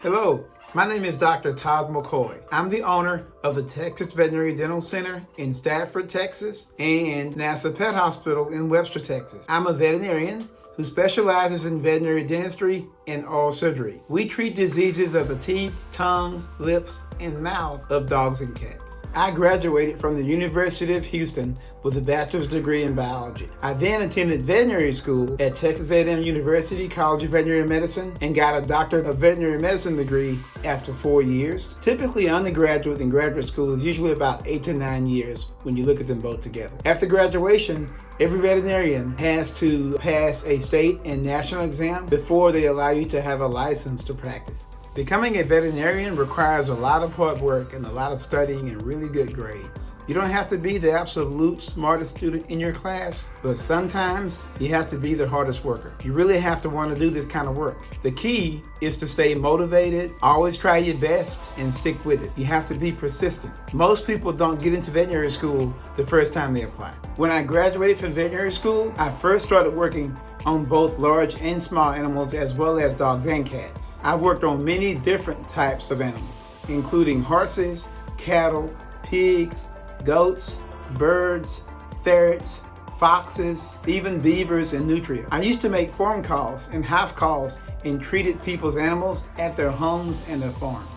Hello, my name is Dr. Todd McCoy. I'm the owner of the Texas Veterinary Dental Center in Stafford, Texas, and NASA Pet Hospital in Webster, Texas. I'm a veterinarian who specializes in veterinary dentistry and oral surgery. We treat diseases of the teeth, tongue, lips, and mouth of dogs and cats. I graduated from the University of Houston with a bachelor's degree in biology. I then attended veterinary school at Texas A&M University College of Veterinary Medicine and got a doctorate of veterinary medicine degree after 4 years. Typically, undergraduate and graduate school is usually about 8 to 9 years when you look at them both together. After graduation, every veterinarian has to pass a state and national exam before they allow you to have a license to practice. Becoming a veterinarian requires a lot of hard work and a lot of studying and really good grades. You don't have to be the absolute smartest student in your class, but sometimes you have to be the hardest worker. You really have to want to do this kind of work. The key is to stay motivated, always try your best, and stick with it. You have to be persistent. Most people don't get into veterinary school the first time they apply. When I graduated from veterinary school, I first started working on both large and small animals as well as dogs and cats. I've worked on many different types of animals, including horses, cattle, pigs, goats, birds, ferrets, foxes, even beavers and nutria. I used to make phone calls and house calls and treated people's animals at their homes and their farms.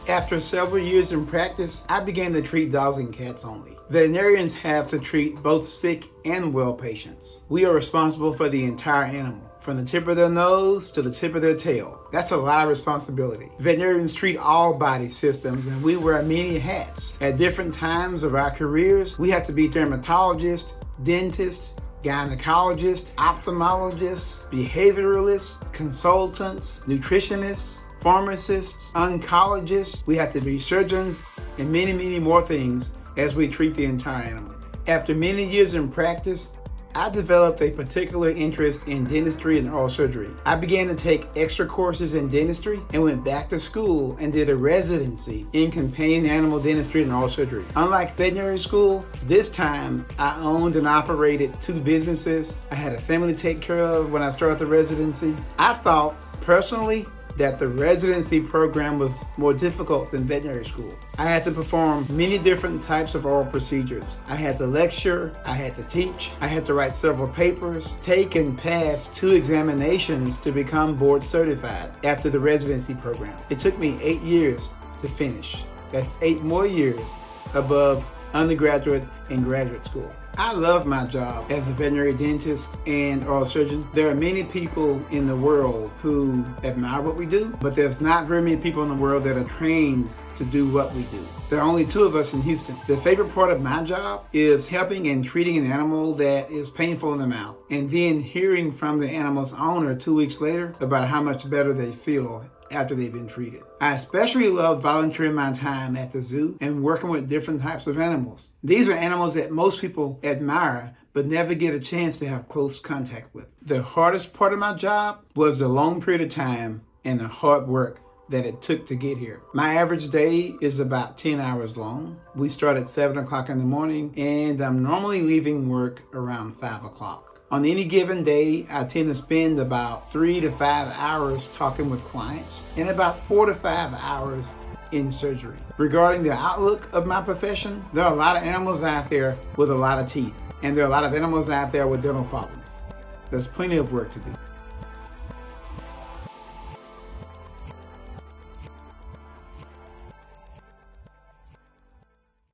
After several years in practice, I began to treat dogs and cats only. Veterinarians have to treat both sick and well patients. We are responsible for the entire animal, from the tip of their nose to the tip of their tail. That's a lot of responsibility. Veterinarians treat all body systems and we wear many hats. At different times of our careers, we have to be dermatologists, dentists, gynecologists, ophthalmologists, behavioralists, consultants, nutritionists, pharmacists, oncologists. We have to be surgeons and many, many more things as we treat the entire animal. After many years in practice, I developed a particular interest in dentistry and oral surgery. I began to take extra courses in dentistry and went back to school and did a residency in companion animal dentistry and oral surgery. Unlike veterinary school, this time I owned and operated 2 businesses. I had a family to take care of when I started the residency. I thought personally that the residency program was more difficult than veterinary school. I had to perform many different types of oral procedures. I had to lecture, I had to teach, I had to write several papers, take and pass 2 examinations to become board certified after the residency program. It took me 8 years to finish. That's 8 more years above undergraduate and graduate school. I love my job as a veterinary dentist and oral surgeon. There are many people in the world who admire what we do, but there's not very many people in the world that are trained to do what we do. There are only 2 of us in Houston. The favorite part of my job is helping and treating an animal that is painful in the mouth, and then hearing from the animal's owner 2 weeks later about how much better they feel after they've been treated. I especially love volunteering my time at the zoo and working with different types of animals. These are animals that most people admire but never get a chance to have close contact with. The hardest part of my job was the long period of time and the hard work that it took to get here. My average day is about 10 hours long. We start at 7 o'clock in the morning and I'm normally leaving work around 5 o'clock. On any given day, I tend to spend about 3 to 5 hours talking with clients and about 4 to 5 hours in surgery. Regarding the outlook of my profession, there are a lot of animals out there with a lot of teeth, and there are a lot of animals out there with dental problems. There's plenty of work to do.